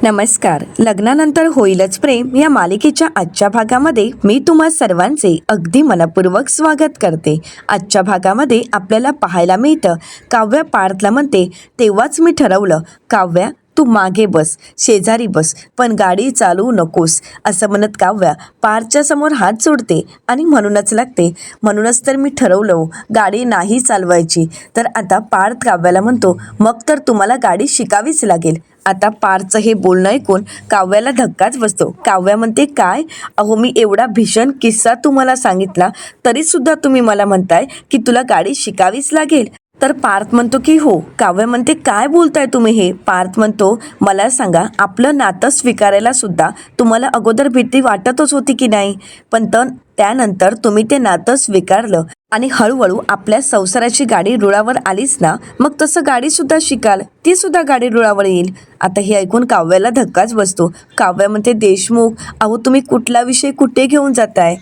नमस्कार. लग्नानंतर होईलच प्रेम या मालिकेच्या आजच्या भागामध्ये मी तुम्हा सर्वांचे अगदी मनपूर्वक स्वागत करते. आजच्या भागामध्ये आपल्याला पाहायला मिळतं, काव्या पार्थला म्हणते, तेव्हाच मी ठरवलं, काव्या तू मागे बस, शेजारी बस, पण गाडी चालवू नकोस. असं म्हणत काव्या पार्थच्या समोर हात जोडते आणि म्हणूनच लागते, म्हणूनच तर मी ठरवलं गाडी नाही चालवायची. तर आता पार्थ काव्याला म्हणतो, मग तर तुम्हाला गाडी शिकावीच लागेल. आता पार्थचं हे बोलणं ऐकून काव्याला धक्काच बसतो. काव्या म्हणते, काय अहो, मी एवढा भीषण किस्सा तुम्हाला सांगितला तरीसुद्धा तुम्ही मला म्हणताय की तुला गाडी शिकावीच लागेल. तर पार्थ म्हणतो की हो. काव्या म्हणते, काय बोलताय तुम्ही हे? पार्थ म्हणतो, मला सांगा, आपलं नातं स्वीकारायला सुद्धा तुम्हाला अगोदर भीती वाटतच होती की नाही? पण त्यानंतर तुम्ही ते नातं स्वीकारलं आणि हळूहळू आपल्या संसाराची गाडी रुळावर आलीच ना, मग तसं गाडीसुद्धा शिकाल, ती सुद्धा गाडी रुळावर येईल. आता हे ऐकून काव्याला धक्काच बसतो. काव्या म्हणते, देशमुख, अहो तुम्ही कुठला विषय कुठे घेऊन जाताय?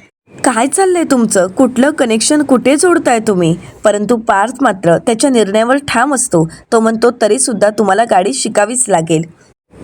काय चाललंय तुमचं? कुठलं कनेक्शन कुठे जोडताय तुम्ही? परंतु पार्थ मात्र त्याच्या निर्णयावर ठाम असतो. तो म्हणतो, तरीसुद्धा तुम्हाला गाडी शिकावीच लागेल.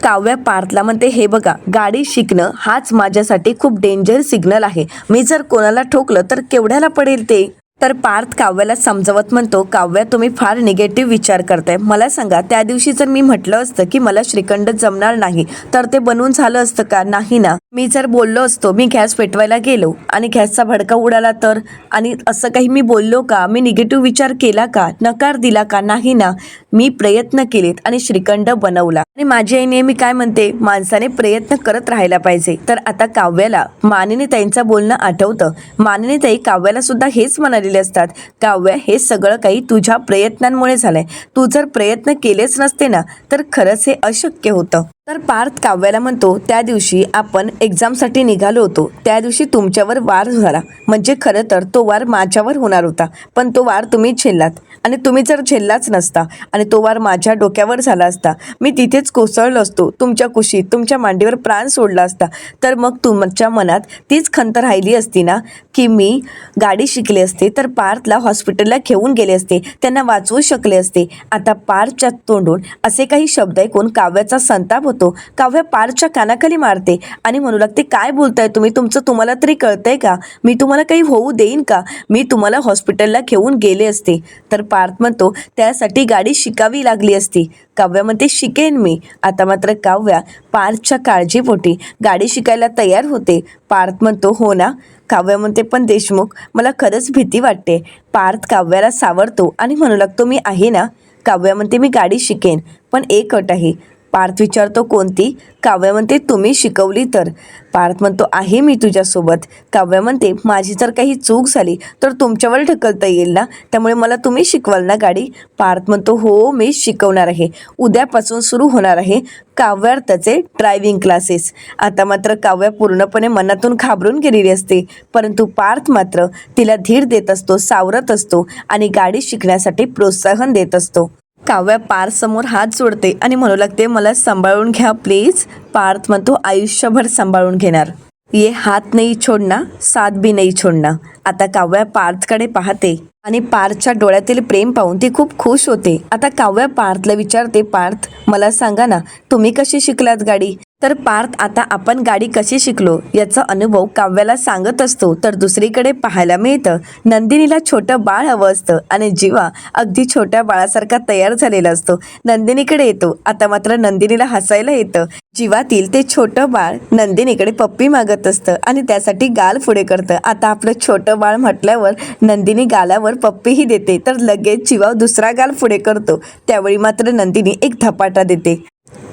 काव्या पार्थला म्हणते, हे बघा, गाडी शिकणं हाच माझ्यासाठी खूप डेंजर सिग्नल आहे. मी जर कोणाला ठोकलं तर केवढ्याला पडेल ते? तर पार्थ काव्याला समजवत म्हणतो, काव्या तुम्ही फार निगेटिव्ह विचार करताय. मला सांगा, त्या दिवशी जर मी म्हटलं असतं की मला श्रीखंड जमणार नाही तर ते बनवून झालं असतं का? नाही ना. मी जर बोललो असतो, मी गॅस पेटवायला गेलो आणि गॅसचा भडका उडाला तर? आणि असं काही मी बोललो का? मी निगेटिव्ह विचार केला का? नकार दिला का? नाही ना. मी प्रयत्न केलेत आणि श्रीखंड बनवला. आणि माझी आई नेहमी काय म्हणते, माणसाने प्रयत्न करत राहायला पाहिजे. तर आता काव्याला मानिनी ताईंचं बोलणं आठवतं. मानिनी ताई काव्याला सुद्धा हेच म्हणालेले असतात, काव्या, हे सगळं काही तुझ्या प्रयत्नांमुळे झालंय. तू जर प्रयत्न केलेच नसते ना तर खरंच हे अशक्य होतं. तर पार्थ काव्याला म्हणतो, त्या दिवशी आपण एक्झामसाठी निघालो होतो, त्या दिवशी तुमच्यावर वार झाला. म्हणजे खरं तर तो वार माझ्यावर होणार होता, पण तो वार तुम्ही झेललात. आणि तुम्ही जर झेललाच नसता आणि तो वार माझ्या डोक्यावर झाला असता, मी तिथेच कोसळलो असतो, तुमच्या कुशीत, तुमच्या मांडीवर प्राण सोडला असता. तर मग तुमच्या मनात तीच खंत राहिली असती ना की मी गाडी शिकले असते तर पार्थला हॉस्पिटलला घेऊन गेले असते, त्यांना वाचवू शकले असते. आता पार्थच्या तोंडून असे काही शब्द ऐकून काव्याचा संताप होतो. काव्या पार्थच्या कानाखाली मारते आणि म्हणू लागते, काय बोलताय तुम्ही? तुम्हाला तरी कळतंय का? मी तुम्हाला काही होऊ देईन का? मी तुम्हाला हॉस्पिटलला घेऊन गेले असते. तर पार्थ म्हणतो, त्यासाठी गाडी शिकावी लागली असती. काव्या म्हणते, शिकेन मी. आता मात्र काव्या पार्थच्या काळजीपोटी गाडी शिकायला तयार होते. पार्थ म्हणतो, हो ना. काव्या म्हणते, पण देशमुख, मला खरंच भीती वाटते. पार्थ काव्याला सावरतो आणि म्हणू लागतो, मी आहे ना. काव्या म्हणते, मी गाडी शिकेन, पण एक अट आहे. पार्थ विचारतो, कोणती? काव्या म्हणते, तुम्ही शिकवली तर. पार्थ म्हणतो, आहे मी तुझ्यासोबत. काव्या म्हणते, माझी जर काही चूक झाली तर तुमच्यावर ढकलता येईल ना, त्यामुळे मला तुम्ही शिकवाल ना गाडी? पार्थ म्हणतो, हो, मी शिकवणार आहे. उद्यापासून सुरू होणार आहे काव्यार्थचे ड्रायव्हिंग क्लासेस. आता मात्र काव्या पूर्णपणे मनातून घाबरून गेलेली असते, परंतु पार्थ मात्र तिला धीर देत असतो, सावरत असतो आणि गाडी शिकण्यासाठी प्रोत्साहन देत असतो. काव्या पार्थ समोर हात जोडते आणि म्हणू लागते, मला सांभाळून घ्या प्लीज. पार्थ म्हणतो, आयुष्यभर सांभाळून घेणार. ये हात नाही छोडना, साथ भी नाही छोडना. आता काव्या पार्थकडे पाहते आणि पार्थच्या डोळ्यातील प्रेम पाहून ती खूप खुश होते. आता काव्या पार्थला विचारते, पार्थ, मला सांगा ना, तुम्ही कशी शिकलात गाडी? तर पार्थ आता आपण गाडी कशी शिकलो याचा अनुभव काव्याला सांगत असतो. तर दुसरीकडे पाहायला मिळतं, नंदिनीला छोटं बाळ हवं असतं आणि जीवा अगदी छोट्या बाळासारखा तयार झालेला असतो. नंदिनीकडे येतो. आता मात्र नंदिनीला हसायला येतं. जीवातील ते छोटं बाळ नंदिनीकडे पप्पी मागत असतं आणि त्यासाठी गाल पुढे करतं. आता आपलं छोटं बाळ म्हटल्यावर नंदिनी गालावर पप्पीही देते, तर लगेच जीवा दुसरा गाल पुढे करतो. त्यावेळी मात्र नंदिनी एक धपाटा देते.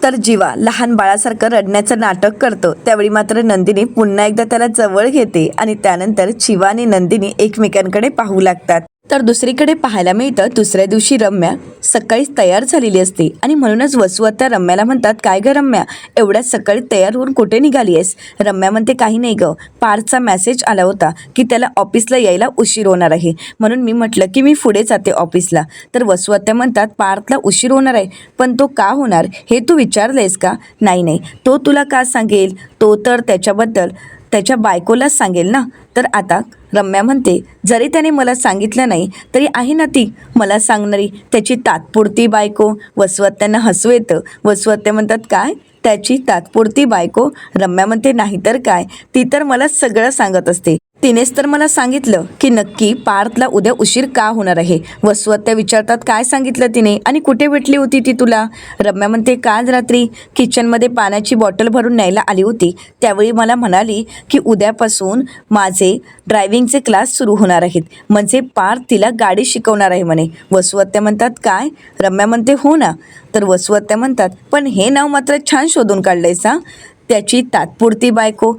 तर जीवा लहान बाळासारखं रडण्याचं नाटक करतो. त्यावेळी मात्र नंदिनी पुन्हा एकदा त्याला जवळ घेते आणि त्यानंतर जीवा आणि नंदिनी एकमेकांकडे पाहू लागतात. तर दुसरीकडे पाहायला मिळतं, दुसऱ्या दिवशी रम्या सकाळीच तयार झालेली असते आणि म्हणूनच वसू आता रम्याला म्हणतात, काय गं रम्या, एवढ्या सकाळी तयार होऊन कुठे निघाली आहेस? रम्या म्हणते, काही नाही गं, पार्थचा मेसेज आला होता की त्याला ऑफिसला यायला उशीर होणार आहे, म्हणून मी म्हटलं की मी पुढे जाते ऑफिसला. तर वसू आत्या म्हणतात, पार्थला उशीर होणार आहे, पण तो का होणार हे तू विचारलेस का? नाही, तो तुला का सांगेल? तो तर त्याच्याबद्दल त्याच्या बायकोलाच सांगेल ना. तर आता रम्या म्हणते, जरी त्याने मला सांगितलं नाही तरी आहे ना ती मला सांगणारी त्याची तात्पुरती बायको. वसू आत्यांना हसू येतं. वसू आत्या म्हणतात, काय त्याची तात्पुरती बायको. रम्या म्हणते नाहीतर काय, ती तर मला सगळं सांगत असते. तिनेच तर मला सांगितलं की नक्की पार्थला उद्या उशीर का होणार आहे. वसुहत्या विचारतात काय सांगितलं तिने आणि कुठे भेटली होती ती तुला. रम्या म्हणते काल रात्री किचनमध्ये पाण्याची बॉटल भरून न्यायला आली होती. त्यावेळी मला म्हणाली की उद्यापासून माझे ड्रायव्हिंगचे क्लास सुरू होणार आहेत, म्हणजे पार्थ तिला गाडी शिकवणार आहे म्हणे. वसुहत्या म्हणतात काय. रम्या म्हणते हो ना. तर वसुहत्या म्हणतात पण हे नाव मात्र छान शोधून काढलंयस हा, त्याची तात्पुरती बायको.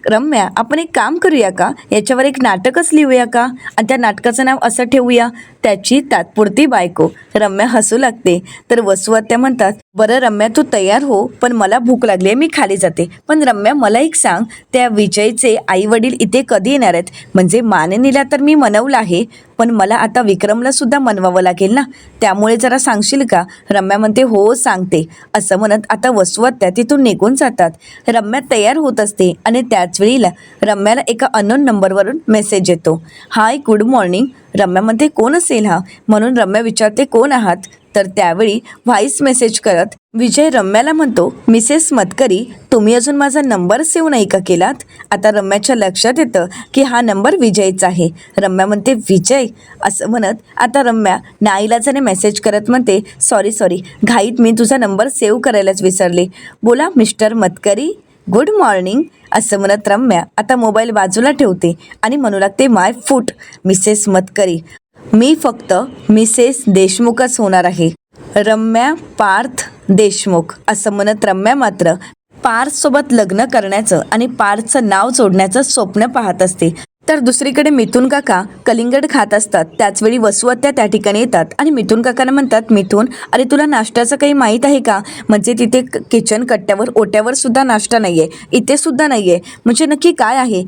रम्या आपण एक काम करूया का, याच्यावर एक नाटकच लिहूया का आणि त्या नाटकाचं नाव असं ठेवूया, त्याची तात्पुरती बायको. रम्या हसू लागते. तर वसुहत्या म्हणतात बरं रम्या तू तयार हो, पण मला भूक लागली आहे, मी खाली जाते. पण रम्या मला एक सांग, त्या विजयचे आई वडील इथे कधी येणार आहेत. म्हणजे मानिनीला तर मी मनवलं आहे, पण मला आता विक्रमला सुद्धा मनवावं लागेल ना, त्यामुळे जरा सांगशील का. रम्या म्हणते हो सांगते. असं म्हणत आता वसुहत्या तिथून निघून जातात. रम्या तयार होत असते आणि त्याच वेळीला रम्याला एका अननोन नंबरवरून मेसेज येतो. Hi good morning. रम्या म्हणते कोण असेल हा, म्हणून रम्या विचारते कोण आहात. तर त्यावेळी व्हॉइस मेसेज करत विजय रम्याला म्हणतो मिसेस मतकरी, तुम्ही अजून माझा नंबर सेव्ह नाही का केलात. आता रम्याच्या लक्षात येतं की हा नंबर विजयचा आहे. रम्या म्हणते विजय. असं म्हणत आता रम्या नाईलाजाने मेसेज करत म्हणते सॉरी घाईत मी तुझा नंबर सेव्ह करायलाच विसरले. बोला मिस्टर मतकरी, गुड मॉर्निंग. असं म्हणत रम्या आता मोबाईल बाजूला ठेवते आणि म्हणू लागते माय फूट मिसेस मतकरी, मी फक्त मिसेस देशमुखच होणार आहे. रम्या पार्थ देशमुख. असं म्हणत रम्या मात्र पार्थसोबत लग्न करण्याचं आणि पार्थचं नाव जोडण्याचं स्वप्न पाहत असते. तर दुसरीकडे मिथुन काका कलिंगड खात असतात. त्याचवेळी वसुहत्या त्या ठिकाणी येतात आणि मिथुन काकांना म्हणतात मिथुन अरे तुला नाश्त्याचं काही माहीत आहे का, म्हणजे तिथे किचन कट्ट्यावर ओट्यावर सुद्धा नाश्ता नाही आहे, इथे सुद्धा नाही आहे, म्हणजे नक्की काय आहे.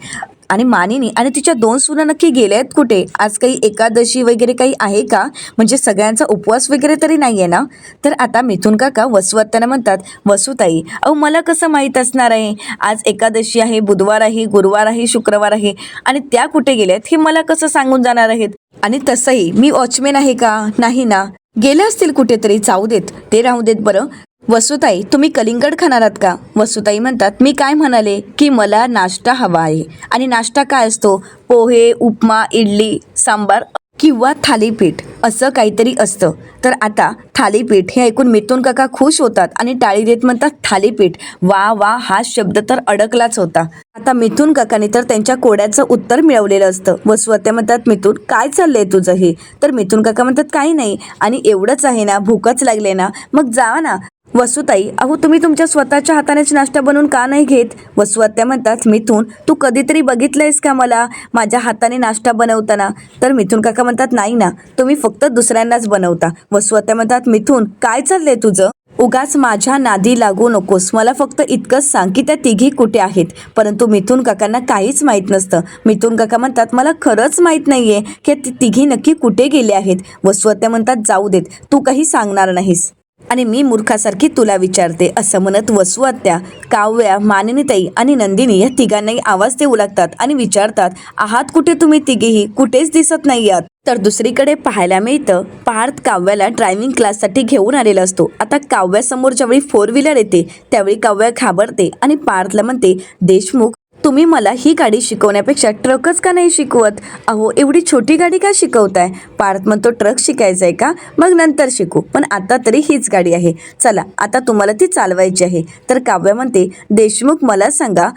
आणि मानिनी आणि तिच्या 2 सुना नक्की गेल्या आहेत कुठे, आज काही एकादशी वगैरे काही आहे का, म्हणजे सगळ्यांचा उपवास वगैरे तरी नाही आहे ना. तर आता मिथुन काका वसुहत्याला म्हणतात वसुताई अहो मला कसं माहीत असणार आहे, आज एकादशी आहे, बुधवार आहे, गुरुवार आहे, शुक्रवार आहे आणि त्या कुठे गेल्यात हे मला कसं सांगून जाणार आहेत. आणि तसंही मी वॉचमॅन आहे का, नाही ना, गेले असतील कुठेतरी, जाऊ देत ते राहू देत. बरं वसुताई तुम्ही कलिंगड खाणार आहात का. वसुताई म्हणतात मी काय म्हणाले की मला नाश्ता हवा आहे, आणि नाश्ता काय असतो, पोहे, उपमा, इडली, सांबार किंवा थालीपीठ असं काहीतरी असतं. तर आता थालीपीठ हे ऐकून मिथुन काका खुश होतात आणि टाळी देत म्हणतात थालीपीठ, वा वा, हा शब्द तर अडकलाच होता. आता मिथुन काकाने तर त्यांच्या कोड्याचं उत्तर मिळवलेलं असतं. वसुहत्या म्हणतात मिथुन काय चाललंय तुझं हे. तर मिथुन काका म्हणतात काही नाही, आणि एवढंच आहे ना, भूकच लागले ना, मग जा ना. वसुताई अहो तुम्ही तुमच्या स्वतःच्या हातानेच नाश्ता बनवून का नाही घेत. वसुहत्या म्हणतात मिथुन तू कधीतरी बघितलंयस का मला माझ्या हाताने नाश्ता बनवताना. तर मिथुन काका म्हणतात नाही ना, तुम्ही फक्त दुसऱ्यांनाच बनवता. वसुहत्या म्हणतात मिथुन काय चाललंय तुझं, उगाच माझ्या नादी लागू नकोस, मला फक्त इतकंच सांग की त्या तिघी कुठे आहेत. परंतु मिथुन काकांना काहीच माहीत नसतं. मिथुन काका म्हणतात मला खरंच माहीत नाहीये की ती तिघी नक्की कुठे गेले आहेत. वसुहत्या म्हणतात जाऊ देत, तू काही सांगणार नाहीस आणि मी मूर्खासारखी तुला विचारते. असं म्हणत वसुहत्या, काव्या, मानिनीताई आणि नंदिनी या तिघांनाही आवाज देऊ लागतात आणि विचारतात आहात कुठे तुम्ही तिघेही, कुठेच दिसत नाही आहात. तर दुसरीकडे पाहायला मिळतं पार्थ काव्याला ड्रायव्हिंग क्लाससाठी घेऊन आलेला असतो. आता काव्यासमोर ज्यावेळी 4 व्हीलर येते त्यावेळी काव्या घाबरते आणि पार्थला म्हणते देशमुख तुम्ही मला ही गाडी शिकवण्यापेक्षा ट्रकच का नाही शिकवत. अहो एवढी छोटी गाडी का शिकवताय. पार्थ म्हणतो ट्रक शिकायचं आहे का, मग नंतर शिकू, पण आता तरी हीच गाडी आहे, चला आता तुम्हाला ती चालवायची आहे. तर काव्या म्हणते देशमुख मला सांगा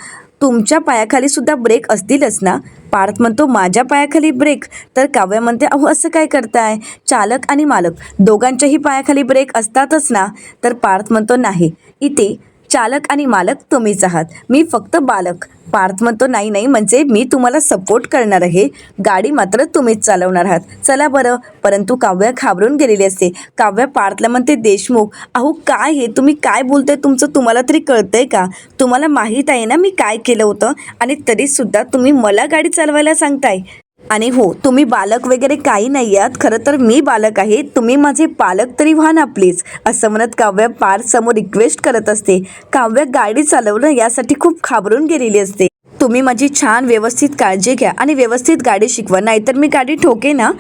तुमच्या पायाखाली सुद्धा ब्रेक असतीलच ना. पार्थ म्हणतो माझ्या पायाखाली ब्रेक. तर काव्या म्हणते अहो असं काय करताय, चालक आणि मालक दोघांच्याही पायाखाली ब्रेक असतातच ना. तर पार्थ म्हणतो नाही, इथे चालक आणि मालक तुम्हीच आहात, मी फक्त बालक. पार्थ म्हणतो नाही नाही, म्हणजे मी तुम्हाला सपोर्ट करणार आहे, गाडी मात्र तुम्हीच चालवणार आहात, चला बरं. परंतु काव्या घाबरून गेलेली असते. काव्या पार्थला म्हणते देशमुख अहो काय हे तुम्ही काय बोलताय, तुमचं तुम्हाला तरी कळतंय का, तुम्हाला माहीत आहे ना मी काय केलं होतं, आणि तरीसुद्धा तुम्ही मला गाडी चालवायला सांगताय. आणि हो तुम्ही बालक वगैरे काही नाही आहात, खरं तर मी बालक आहे, तुम्ही माझे पालक तरी व्हा ना प्लीज. असं म्हणत काव्या पार्थ समोर रिक्वेस्ट करत असते. काव्या गाडी चालवणं यासाठी खूप घाबरून गेलेली असते. तुम्ही माझी छान व्यवस्थित काळजी घ्या आणि व्यवस्थित गाडी शिकवा, नाहीतर मी गाडी ठोके ना.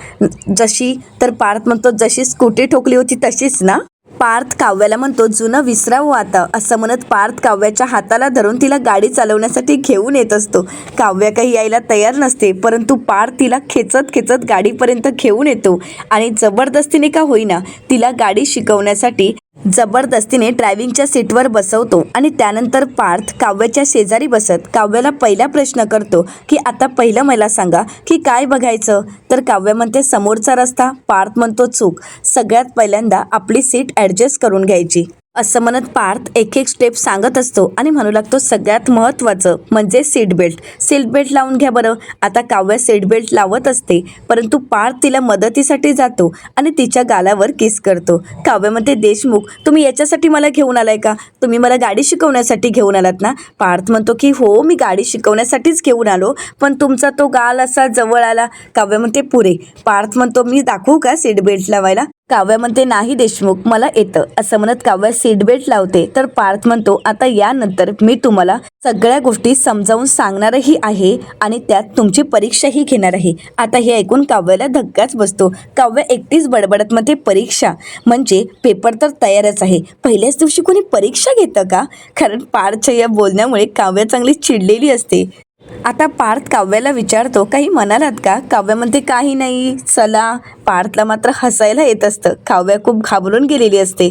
जशी, तर पार्थ म्हणतो जशी स्कूटी ठोकली होती तशीच ना. पार्थ काव्याला म्हणतो, जुनं विसरावं आता, असं म्हणत पार्थ काव्याच्या हाताला धरून तिला गाडी चालवण्यासाठी घेऊन येत असतो. काव्या काही यायला तयार नसते, परंतु पार्थ तिला खेचत खेचत गाडीपर्यंत घेऊन येतो आणि जबरदस्तीने का होईना तिला गाडी शिकवण्यासाठी जबरदस्तीने ड्रायव्हिंगच्या सीटवर बसवतो. आणि त्यानंतर पार्थ काव्याच्या शेजारी बसत काव्याला पहिला प्रश्न करतो की आता पहिलं मला सांगा की काय बघायचं. तर काव्य म्हणते समोरचा रस्ता. पार्थ म्हणतो चूक, सगळ्यात पहिल्यांदा आपली सीट ॲडजस्ट करून घ्यायची. असं म्हणत पार्थ एक एक स्टेप सांगत असतो आणि म्हणू लागतो सगळ्यात महत्त्वाचं म्हणजे सीट बेल्ट लावून घ्या बरं. आता काव्य सीट बेल्ट लावत असते, परंतु पार्थ तिला मदतीसाठी जातो आणि तिच्या गालावर किस करतो. काव्य म्हणते, देशमुख तुम्ही याच्यासाठी मला घेऊन आलाय का? तुम्ही मला गाडी शिकवण्यासाठी घेऊन आलात ना? पार्थ म्हणतो की हो, मी गाडी शिकवण्यासाठीच घेऊन आलो, पण तुमचा तो गाल असा जवळ आला. काव्य म्हणते पुरे. पार्थ म्हणतो, मी दाखवू का सीट बेल्ट लावायला? काव्य म्हणते, नाही देशमुख, मला येतं. असं म्हणत काव्य सीट बेल्ट लावते. तर पार्थ म्हणतो, आता यानंतर मी तुम्हाला सगळ्या गोष्टी समजावून सांगणारही आहे आणि त्यात तुमची परीक्षाही घेणार आहे. आता हे ऐकून काव्याला धक्काच बसतो. काव्य एकटीच बडबडत म्हणते, परीक्षा म्हणजे पेपर तर तयारच आहे, पहिल्याच दिवशी कोणी परीक्षा घेतं का? कारण पार्थच्या या बोलण्यामुळे काव्य चांगली चिडलेली असते. आता पार्थ काव्याला विचारतो, काही म्हणालात का? काव्य म्हणते, काही नाही, चला. पार्थला मात्र हसायला येत असतं. काव्य खूप घाबरून गेलेली असते.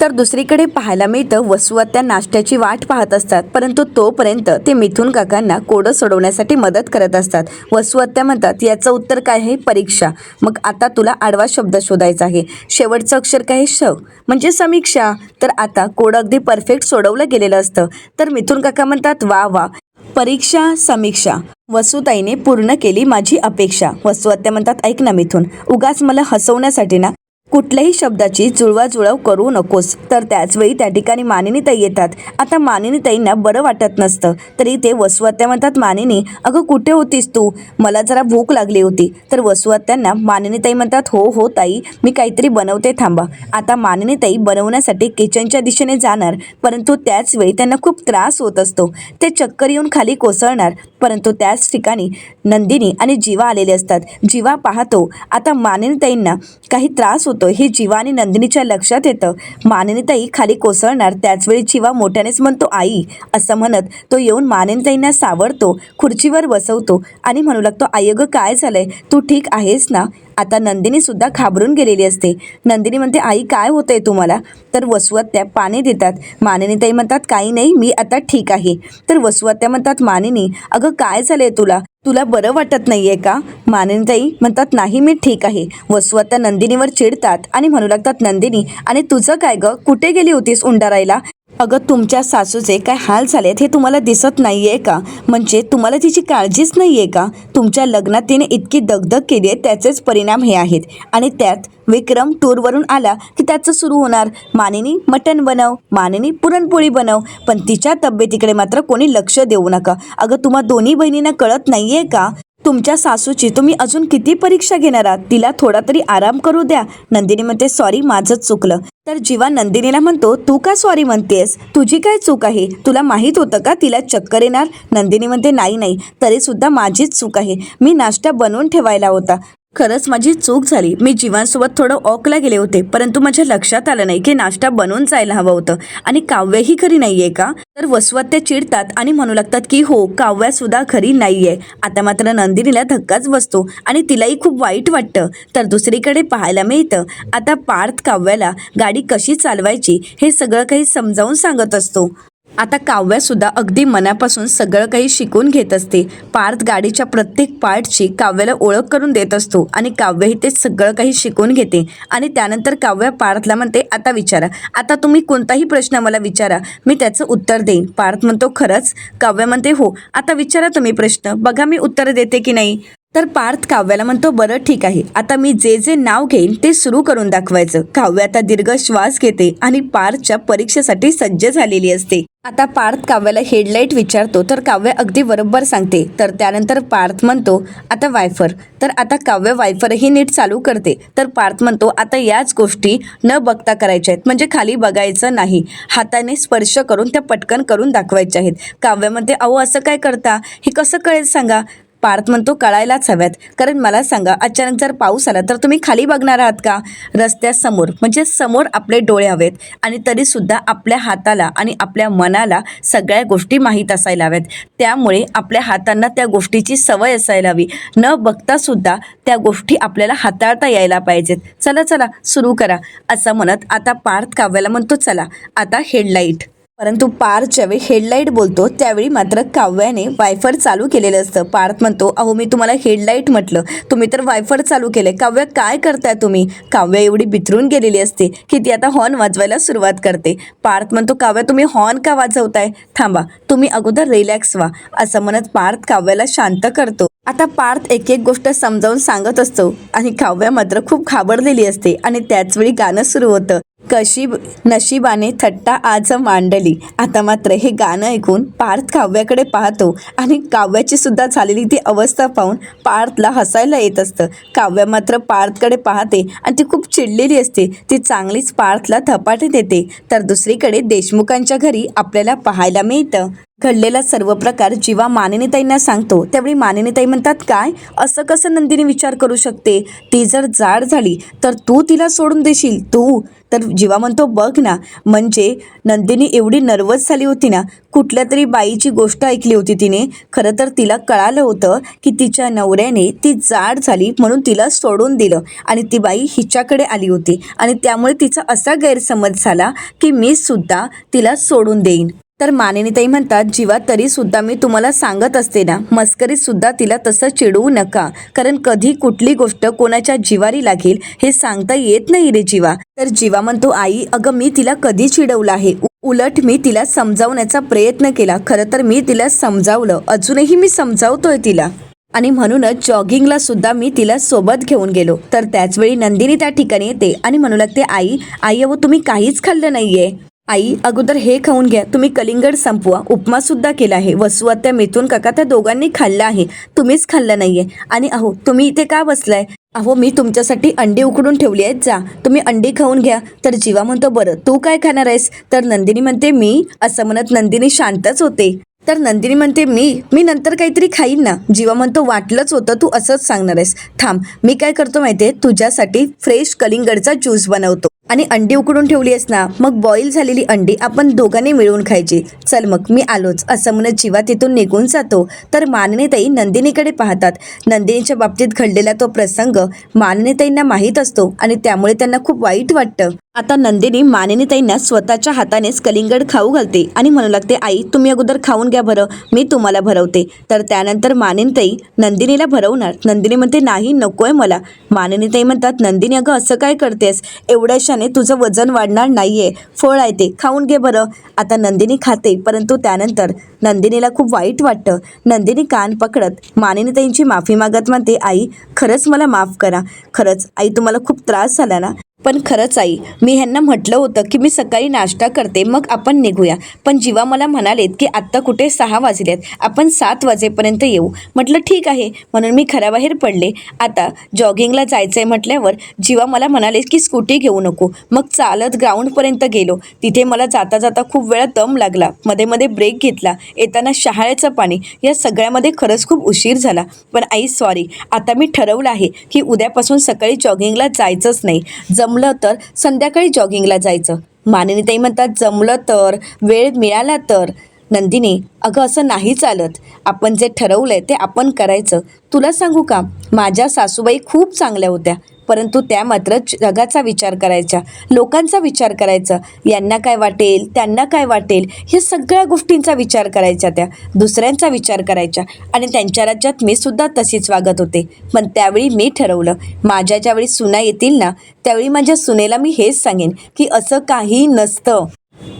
तर दुसरीकडे पाहायला मिळतं, वसू आत्या नाश्त्याची वाट पाहत असतात, परंतु तोपर्यंत ते मिथुन काकांना कोडं सोडवण्यासाठी मदत करत असतात. वसू आत्या म्हणतात, याचं उत्तर काय आहे? परीक्षा. मग आता तुला आडवा शब्द शोधायचा आहे. शेवटचं अक्षर काय आहे? श म्हणजे समीक्षा. तर आता कोड अगदी परफेक्ट सोडवलं गेलेलं असतं. तर मिथुन काका म्हणतात, वा वा, परीक्षा समीक्षा, वसुताईने पूर्ण केली माझी अपेक्षा. वसू आत्या म्हणतात, ऐक ना मिथुन, उगाच मला हसवण्यासाठी ना कुठल्याही शब्दाची जुळवाजुळव करू नकोस. तर त्याचवेळी त्या ठिकाणी मानिनीताई येतात. आता मानिनीताईंना बरं वाटत नसतं, तरी ते वसू आत्या म्हणतात, मानिनी अगं कुठे होतीस तू? मला जरा भूक लागली होती. तर वसू आत्यांना मानिनीताई म्हणतात, हो हो ताई, मी काहीतरी बनवते, थांबा. आता मानिनीताई बनवण्यासाठी किचनच्या दिशेने जाणार, परंतु त्याचवेळी त्यांना खूप त्रास होत असतो. ते चक्कर येऊन खाली कोसळणार, परंतु त्याच ठिकाणी नंदिनी आणि जीवा आलेले असतात. जीवा पाहतो आता मानिनीताईंना काही त्रास होतो हे जीवा आणि नंदिनीच्या लक्षात येतं. मानिनीताई खाली कोसळणार, त्याचवेळी जीवा मोठ्यानेच म्हणतो, आई, असं म्हणत तो येऊन मानिनीताईंना सावरतो, खुर्चीवर बसवतो आणि म्हणू लागतो, आई अगं काय झालंय, तू ठीक आहेस ना? आता नंदिनी सुद्धा घाबरून गेलेली असते. नंदिनी म्हणते, आई काय होतंय तुम्हाला? तर वसू आत्या पाणी देतात. मानिनीताई म्हणतात, काही नाही, मी आता ठीक आहे. तर वसू आत्या म्हणतात, मानिनी अगं काय झालंय तुला? तुला बरं वाटत नाहीये का? मानिनीताई म्हणतात, नाही मी ठीक आहे. वसू आत्या नंदिनीवर चिडतात आणि म्हणू लागतात, नंदिनी आणि तुझं काय गं, कुठे गेली होतीस उंडारायला? अगं तुमच्या सासूचे काय हाल झालेत हे तुम्हाला दिसत नाहीये का? म्हणजे तुम्हाला तिची काळजीच नाहीये का? तुमच्या लग्नात तिने इतकी दगदग केली आहे, त्याचेच परिणाम हे आहेत. आणि त्यात विक्रम टूरवरून आला की त्याचं सुरू होणार, मानिनी मटण बनव, मानिनी पुरणपोळी बनव, पण तिच्या तब्येतीकडे मात्र कोणी लक्ष देऊ नका. अगं तुम्हा दोन्ही बहिणींना कळत नाहीये का? तुमच्या सासूची तुम्ही अजून किती परीक्षा घेणार आहात? तिला थोडा तरी आराम करू द्या. नंदिनी म्हणते, सॉरी, माझंच चुकलं. तर जीवा नंदिनीला म्हणतो, तू का सॉरी म्हणतेस? तुझी काय चूक आहे? तुला माहीत होतं का तिला चक्कर येणार? नंदिनी म्हणते, नाही नाही, तरी सुद्धा माझीच चूक आहे. मी नाश्ता बनवून ठेवायला होता. खरंच माझी चूक झाली. मी जीवांसोबत थोडं ऑकला गेले होते, परंतु माझ्या लक्षात आलं नाही की नाश्ता बनवून जायला हवं होतं. आणि काव्यही खरी नाहीये का? तर वसू आत्या चिडतात आणि म्हणू लागतात की हो, काव्या सुद्धा खरी नाहीये. आता मात्र नंदिनीला धक्काच बसतो आणि तिलाही खूप वाईट वाटतं. तर दुसरीकडे पाहायला मिळतं, आता पार्थ काव्याला गाडी कशी चालवायची हे सगळं काही समजावून सांगत असतो. आता काव्यासुद्धा अगदी मनापासून सगळं काही शिकून घेत असते. पार्थ गाडीच्या प्रत्येक पार्टची काव्याला ओळख करून देत असतो आणि काव्यही ते सगळं काही शिकून घेते. आणि त्यानंतर काव्य पार्थला म्हणते, आता विचारा, आता तुम्ही कोणताही प्रश्न मला विचारा, मी त्याचं उत्तर देईन. पार्थ म्हणतो, खरंच? काव्य म्हणते, हो, आता विचारा तुम्ही प्रश्न, बघा मी उत्तर देते की नाही. तर पार्थ काव्याला म्हणतो, बरं ठीक आहे, आता मी जे जे नाव घेईन ते सुरू करून दाखवायचं. काव्य आता दीर्घ श्वास घेते आणि पार्थच्या परीक्षेसाठी सज्ज झालेली असते. आता पार्थ काव्याला हेडलाईट विचारतो, तर काव्य अगदी बरोबर सांगते. तर त्यानंतर पार्थ म्हणतो, आता वायफर. तर आता काव्य वायफरही नीट चालू करते. तर पार्थ म्हणतो, आता याच गोष्टी न बघता करायच्या आहेत, म्हणजे खाली बघायचं नाही, हाताने स्पर्श करून त्या पटकन करून दाखवायच्या आहेत. काव्य म्हणते, अहो असं काय करता, हे कसं कळेल सांगा? पार्थ म्हणतो कळायलाच हव्यात, कारण मला सांगा अचानक जर पाऊस आला तर तुम्ही खाली बघणार आहात का? रस्त्यासमोर म्हणजे समोर आपले डोळे हवेत आणि तरीसुद्धा आपल्या हाताला आणि आपल्या मनाला सगळ्या गोष्टी माहीत असायला हव्यात. त्यामुळे आपल्या हातांना त्या गोष्टीची सवय असायला हवी. न बघता सुद्धा त्या गोष्टी आपल्याला हाताळता यायला पाहिजेत. चला चला सुरू करा असं म्हणत आता पार्थ काव्याला म्हणतो चला आता हेडलाईट. परंतु पार्थ ज्यावेळी हेडलाईट बोलतो त्यावेळी मात्र काव्याने वायफर चालू केलेलं असतं. पार्थ म्हणतो अहो मी तुम्हाला हेडलाईट म्हटलं, तुम्ही तर वायफर चालू केले. काव्या काय करताय तुम्ही? काव्या एवढी बिथरून गेलेली असते की ती आता हॉर्न वाजवायला सुरुवात करते. पार्थ म्हणतो काव्या तुम्ही हॉर्न का वाजवताय? थांबा, तुम्ही अगोदर रिलॅक्स व्हा असं म्हणत पार्थ काव्याला शांत करतो. आता पार्थ एक एक गोष्ट समजावून सांगत असतो आणि काव्या मात्र खूप घाबरलेली असते आणि त्याचवेळी गाणं सुरू होतं, कशी नशिबाने थट्टा आज मांडली. आता मात्र हे गाणं ऐकून पार्थ काव्याकडे पाहतो आणि काव्याची सुद्धा झालेली ती अवस्था पाहून पार्थला हसायला येत असतं. काव्या मात्र पार्थकडे पाहते आणि ती खूप चिडलेली असते. ती चांगलीच पार्थला थपाटी देते. तर दुसरीकडे देशमुखांच्या घरी आपल्याला पाहायला मिळतं घडलेला सर्व प्रकार जेव्हा मानिनीताईंना सांगतो त्यावेळी मानिनीताई म्हणतात काय, असं कसं नंदिनी विचार करू शकते? ती जर जाड झाली तर तू तिला सोडून देशील? तू तर जीवा म्हणतो बघ ना, म्हणजे नंदिनी एवढी नर्वस झाली होती ना, कुठल्या तरी बाईची गोष्ट ऐकली होती तिने. खरं तर तिला कळालं होतं की तिच्या नवऱ्याने ती जाड झाली म्हणून तिला सोडून दिलं आणि ती बाई हिच्याकडे आली होती आणि त्यामुळे तिचा असा गैरसमज झाला की मी सुद्धा तिला सोडून देईन. तर मानिनीताई म्हणतात जीवा तरीसुद्धा मी तुम्हाला सांगत असते ना, मस्करीतसुद्धा तिला तसं चिडवू नका, कारण कधी कुठली गोष्ट कोणाच्या जिवारी लागेल हे सांगता येत नाही रे जीवा. तर जीवा म्हणतो आई अगं मी तिला कधी चिडवलं आहे? उलट मी तिला समजावण्याचा प्रयत्न केला. खरं तर मी तिला समजावलं, अजूनही मी समजावतोय तिला आणि म्हणूनच जॉगिंगला सुद्धा मी तिला सोबत घेऊन गेलो. तर त्याचवेळी नंदिनी त्या ठिकाणी येते आणि म्हणू लागते आई आई अहो तुम्ही काहीच खाल्लं नाहीये. आई अगोदर हे खाऊन घ्या, तुम्ही कलिंगड संपवा. उपमा सुद्धा केला आहे, वसू आत्या मिथून काका त्या दोघांनी खाल्लं आहे, तुम्हीच खाल्लं नाहीये. आणि अहो तुम्ही इथे का बसलाय? अहो मी तुमच्यासाठी अंडी उकडून ठेवली आहेत, जा तुम्ही अंडी खाऊन घ्या. तर जीवा म्हणतो बरं तू काय खाणार आहेस? तर नंदिनी म्हणते मी, असं म्हणत नंदिनी शांतच होते. तर नंदिनी म्हणते मी नंतर काहीतरी खाईन ना. जीवा म्हणतो वाटलंच होतं तू असंच सांगणार आहेस. थांब मी काय करतो माहितीये, तुझ्यासाठी फ्रेश कलिंगडचा ज्यूस बनवतो. आणि अंडी उकडून ठेवली आहेस ना, मग बॉईल झालेली अंडी आपण दोघांनी मिळून खायची. चल मग मी आलोच असं म्हणत जीवा तिथून निघून जातो. तर मानिनीताई नंदिनीकडे पाहतात. नंदिनीच्या बाबतीत घडलेला तो प्रसंग मानिनीताईंना माहीत असतो आणि त्यामुळे त्यांना खूप वाईट वाटतं. आता नंदिनी मानिनीताईंना स्वतःच्या हातानेच कलिंगड खाऊ घालते आणि म्हणू लागते आई तुम्ही अगोदर खाऊन घ्या बरं, मी तुम्हाला भरवते. तर त्यानंतर मानिनीताई नंदिनीला भरवणार. नंदिनी म्हणते नाही नकोय मला. मानिनीताई म्हणतात नंदिनी अगं असं काय करतेस, एवढ्याशाने तुझं वजन वाढणार नाहीये, फळ आहे ते खाऊन घे बरं. आता नंदिनी खाते, परंतु त्यानंतर नंदिनीला खूप वाईट वाटतं. नंदिनी कान पकडत मानिनीताईंची माफी मागत म्हणते आई खरंच मला माफ करा, खरंच आई तुम्हाला खूप त्रास झाला ना, पण खरंच आई मी ह्यांना म्हटलं होतं की मी सकाळी नाश्ता करते मग आपण निघूया, पण जीवा मला म्हणालेत की आत्ता कुठे 6 वाजलेत, आपण 7 वाजेपर्यंत येऊ. म्हटलं ठीक आहे, म्हणून मी घराबाहेर पडले. आता जॉगिंगला जायचं आहे म्हटल्यावर जीवा मला म्हणाले की स्कूटी घेऊ नको. मग चालत ग्राउंडपर्यंत गेलो. तिथे मला जाता जाता खूप वेळा दम लागला, मध्ये मध्ये ब्रेक घेतला, येताना शहाळ्याचं पाणी, या सगळ्यामध्ये खरंच खूप उशीर झाला. पण आई सॉरी, आता मी ठरवलं आहे की उद्यापासून सकाळी जॉगिंगला जायचंच नाही, जमलं तर संध्याकाळी जॉगिंगला जायचं. मानिनीताई म्हणतात जमलं तर, वेळ मिळाला तर. नंदिनी अगं असं नाही चालत, आपण जे ठरवलंय ते आपण करायचं. तुला सांगू का, माझ्या सासूबाई खूप चांगल्या होत्या, परंतु त्या मात्र जगाचा विचार करायच्या, लोकांचा विचार करायचा, यांना काय वाटेल त्यांना काय वाटेल हे सगळ्या गोष्टींचा विचार करायच्या, त्या दुसऱ्यांचा विचार करायच्या आणि त्यांच्या राज्यात मी सुद्धा तशीच वागत होते. पण त्यावेळी मी ठरवलं माझ्या ज्यावेळी सुना येतील ना त्यावेळी माझ्या सुनेला मी हेच सांगेन की असं काही नसतं.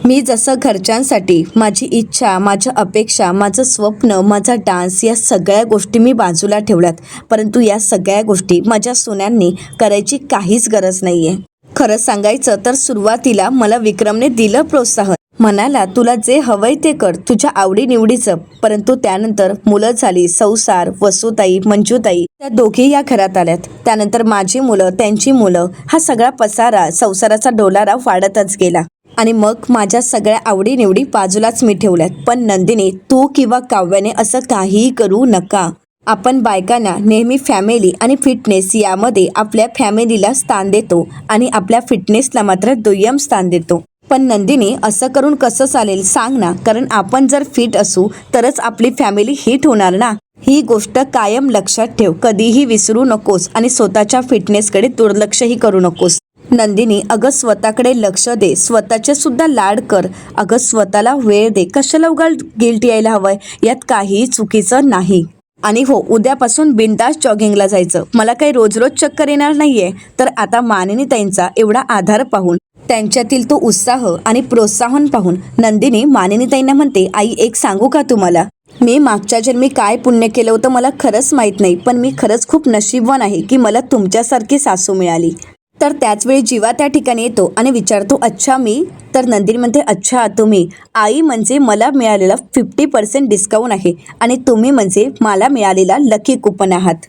मी जसं घरच्यांसाठी माझी इच्छा, माझ्या अपेक्षा, माझं स्वप्न, माझा डान्स या सगळ्या गोष्टी मी बाजूला ठेवल्यात, परंतु या सगळ्या गोष्टी माझ्या सुनांनी करायची काहीच गरज नाही आहे. खरं सांगायचं तर सुरुवातीला मला विक्रमने दिलं प्रोत्साहन, म्हणाला तुला जे हवंय ते कर, तुझ्या आवडीनिवडीचं. परंतु त्यानंतर मुलं झाली, संसार, वसुताई, मंजुताई त्या दोघी या घरात आल्यात. त्यानंतर माझी मुलं, त्यांची मुलं, हा सगळा पसारा, संसाराचा डोलारा वाढतच गेला आणि मग माझ्या सगळ्या आवडीनिवडी बाजूलाच मी ठेवल्यात. पण नंदिनी तू किंवा काव्याने असं काहीही करू नका. आपण बायकांना नेहमी फॅमिली आणि फिटनेस यामध्ये आपल्या फॅमिलीला स्थान देतो आणि आपल्या फिटनेसला मात्र दुय्यम स्थान देतो. पण नंदिनी, असं करून कसं चालेल सांग ना, कारण आपण जर फिट असू तरच आपली फॅमिली हिट होणार ना. ही गोष्ट कायम लक्षात ठेव, कधीही विसरू नकोस आणि स्वतःच्या फिटनेसकडे दुर्लक्षही करू नकोस. नंदिनी, अगं स्वतःकडे लक्ष दे, स्वतःचे सुद्धा लाड कर. अगं स्वतःला वेळ दे, कशाला उगाच गिल्ट यायला हवंय, यात काहीही चुकीचं नाही. आणि हो, उद्यापासून बिनधास्त जॉगिंगला जायचं. मला काही रोज रोज चक्कर येणार नाहीये. तर आता मानिनीताईंचा एवढा आधार पाहून, त्यांच्यातील तो उत्साह आणि प्रोत्साहन पाहून नंदिनी मानिनीताईंना म्हणते, आई एक सांगू का तुम्हाला, मी मागच्या जन्मी काय पुण्य केलं होतं मला खरंच माहीत नाही, पण मी खरंच खूप नशीबवान आहे की मला तुमच्यासारखी सासू मिळाली. तर त्याचवेळी जीवा त्या ठिकाणी येतो आणि विचारतो, अच्छा मी? तर नंदिनी म्हणते, अच्छा तुम्ही? आई म्हणजे मला मिळालेला 50% डिस्काउंट आहे आणि तुम्ही म्हणजे मला मिळालेला लकी कुपन आहात.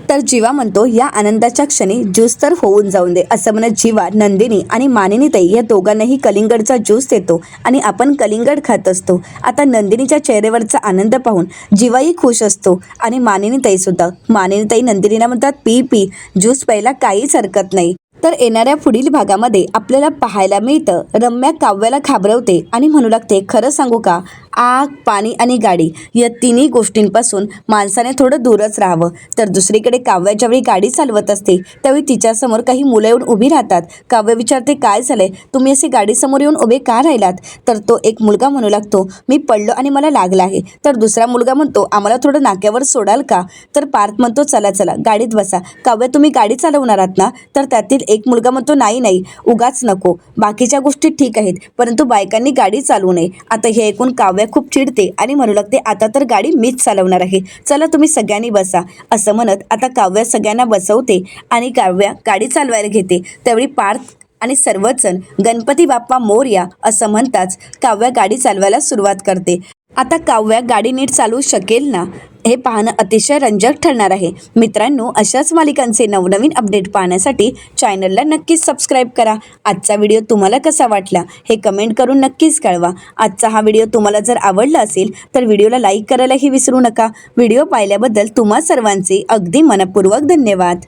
तर जीवा म्हणतो, या आनंदाच्या क्षणी ज्यूस तर होऊन जाऊन दे. असं म्हणत जीवा नंदिनी आणि मानिनीताई या दोघांनाही कलिंगडचा ज्यूस देतो आणि आपण कलिंगड खात असतो. आता नंदिनीच्या चेहऱ्यावरचा आनंद पाहून जीवाही खुश असतो आणि मानिनीताई सुद्धा. मानिनीताई नंदिनीला म्हणतात, पी पी, ज्यूस प्यायला काहीच हरकत नाही. तर येणाऱ्या पुढील भागामध्ये आपल्याला पाहायला मिळतं, रम्या काव्याला घाबरवते आणि म्हणू लागते, खरं सांगू का, आग, पाणी आणि गाडी या तिन्ही गोष्टींपासून माणसाने थोडं दूरच राहावं. तर दुसरीकडे काव्या ज्यावेळी गाडी चालवत असते त्यावेळी तिच्यासमोर काही मुलं येऊन उभी राहतात. काव्य विचारते, काय झालंय, तुम्ही असे गाडीसमोर येऊन उभे का राहिलात? तर तो एक मुलगा म्हणू लागतो, मी पडलो आणि मला लागला आहे. तर दुसरा मुलगा म्हणतो, आम्हाला थोडं नाक्यावर सोडाल का? तर पार्थ म्हणतो, चला चला गाडीत बसा. काव्य, तुम्ही गाडी चालवणार आहात ना? तर त्यातील एक मुलगा म्हणतो, नाही नाही, उगाच नको, बाकीच्या गोष्टी ठीक आहेत परंतु बायकांनी गाडी चालवू नये. आता हे ऐकून काव्य खूप चिडते आणि म्हणू लागते, आता तर गाडी मीच चालवणार आहे, चला तुम्ही सगळ्यांनी बसा. असं म्हणत आता काव्य सगळ्यांना बसवते आणि काव्य गाडी चालवायला घेते. त्यावेळी पार्थ आणि सर्वच जण गणपती बाप्पा मोरया असं म्हणताच काव्य गाडी चालवायला सुरुवात करते. आता काव्य गाडी नीट चालवू शकेल ना, हे पाहणं अतिशय रंजक ठरणार आहे. मित्रांनो, अशाच मालिकांचे नवनवीन अपडेट पाहण्यासाठी चॅनलला नक्कीच सबस्क्राईब करा. आजचा व्हिडिओ तुम्हाला कसा वाटला हे कमेंट करून नक्कीच कळवा. आजचा हा व्हिडिओ तुम्हाला जर आवडला असेल तर व्हिडिओला लाईक करायलाही विसरू नका. व्हिडिओ पाहिल्याबद्दल तुम्हा सर्वांचे अगदी मनपूर्वक धन्यवाद.